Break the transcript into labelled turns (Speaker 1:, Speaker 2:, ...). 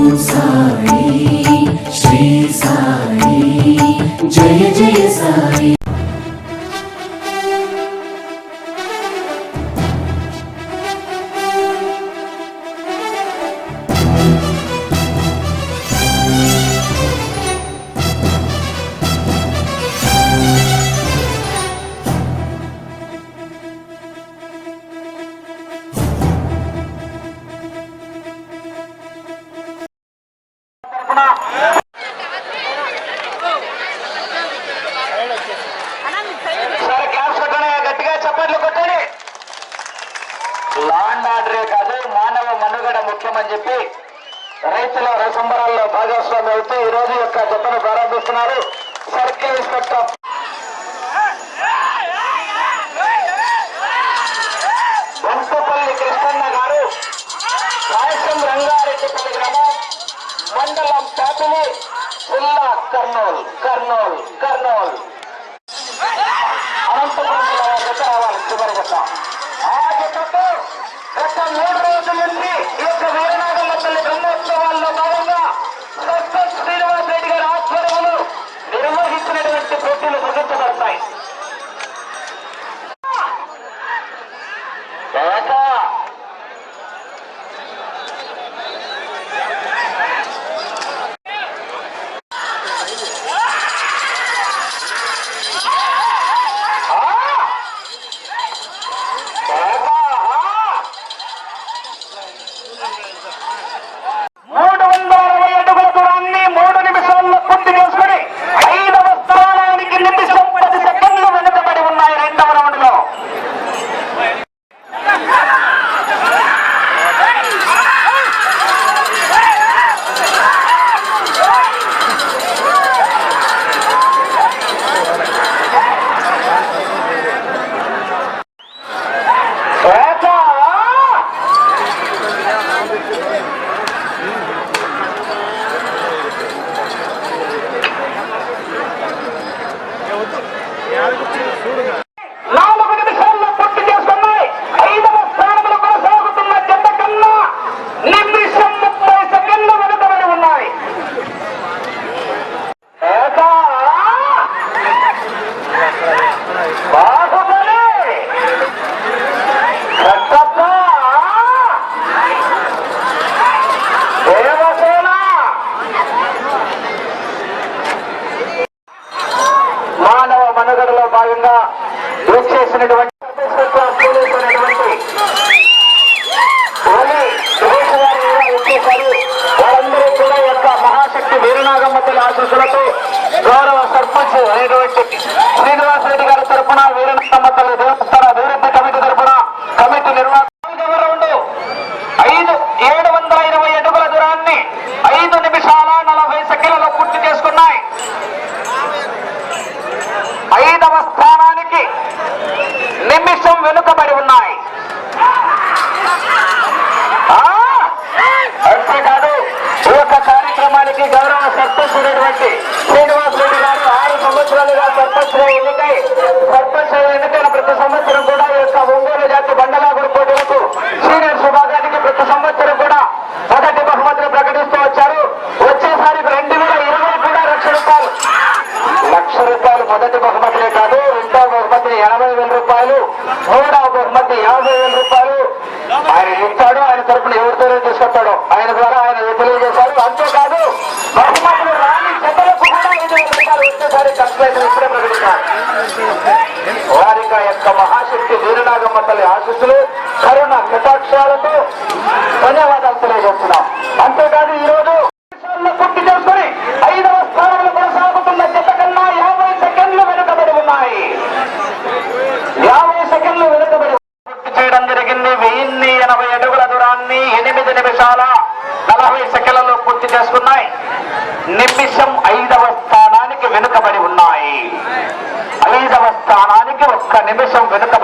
Speaker 1: ఓం సాయి శ్రీ సాయి జయ జయ సాయి.
Speaker 2: గట్టిగా చప్పట్లు కొట్టండి. లాండ్ ఆర్డరే కాదు, మానవ మనుగడ ముఖ్యమని చెప్పి రైతుల సంబరాల్లో భాగస్వామి అవుతూ ఈ రోజు యొక్క జతను ప్రారంభిస్తున్నారు. సర్కిల్ ఇన్స్పెక్టర్ వంటపల్లి కృష్ణన్న గారు, రాయసం రంగారెడ్డిపల్లి గ్రామం, మండలం పాపిలి, జిల్లా కర్నూలు. అనంతపురం జిల్లా జత రావాలి. చివరి జత ఆ జతతో గత 3 రోజుల నుంచి ఈ యొక్క వీరనాగమ్మ తల్లి బ్రహ్మోత్సవాల్లో భాగంగా సర్పంచ్ శ్రీనివాస్ రెడ్డి గారి ఆధ్వర్యంలో నిర్వహించినటువంటి పోటీలు ముగించబడతాయి. మనుగడలో భాగంగా చేసినటువంటి వారందరూ కూడా యొక్క మహాశక్తి వీరనాగమ్మ తల్లి ఆశీస్సులతో గౌరవ సర్పంచ్ అయినటువంటి శ్రీనివాస్ రెడ్డి గారి తరఫున వీరనాగమ్మ తల్లి దేవస్థాన అభివృద్ధి కమిటీ తరఫున కమిటీ నిర్వాహకులు 720 అడుగుల దూరాన్ని 5 నిమిషాల 40 సెకండ్లలో పూర్తి చేసుకున్నాయి. 5వ స్థానానికి నిమిషం వెనుకబడి ఉన్నాయి. అంతేకాదు ఈ యొక్క కార్యక్రమానికి గౌరవ సర్పంచ్ అయినటువంటి శ్రీనివాస్ రెడ్డి గారు 6 సంవత్సరాలుగా సర్పంచ్ ఎన్నికైన ప్రతి సంవత్సరం కూడా ఈ యొక్క ఒంగోలు జాతి బండలాగుడు పోటీలకు సీనియర్స్ విభాగానికి ప్రతి సంవత్సరం కూడా మొదటి బహుమతిని ప్రకటిస్తూ వచ్చారు. వచ్చేసారి 2020 కూడా లక్ష రూపాయలు మొదటి బహుమతినే కాదు, రెండవ బహుమతి 80,000 రూపాయలు, మూడవ బహుమతి 50,000 రూపాయలు ఆయన ఇస్తాడు. ఆయన తరఫున ఎవరితో తీసుకొస్తాడో ఆయన ద్వారా ఆయన తెలియజేశారు. అంతేకాదు బహుమతులు రాని జతలకు కూడా 5,000 రూపాయలు వచ్చేసారి కన్సలేషన్ ఇప్పుడే ప్రకటించారు. వారిక యొక్క మహాశక్తి వీరనాగమ్మ తల్లి ఆశీస్సులు కరుణ కటాక్షాలతో ధన్యవాదాలు తెలియజేస్తున్నాం. అంతేకాదు ఈ రోజు పూర్తి చేసుకుని 5వ స్థానంలో కొనసాగుతున్న జత కన్నా 50 సెకండ్లు వెనుకబడి ఉన్నాయి. 50 సెకండ్లు వెనుకబడి పూర్తి చేయడం జరిగింది. 1080 అడుగుల దూరాన్ని 8 నిమిషాల 40 సెకండ్లలో పూర్తి చేసుకున్నాయి. నిమిషం 5వ స్థానానికి వెనుకబడి ఉన్నాయి. 5వ స్థానానికి 1 నిమిషం వెనుక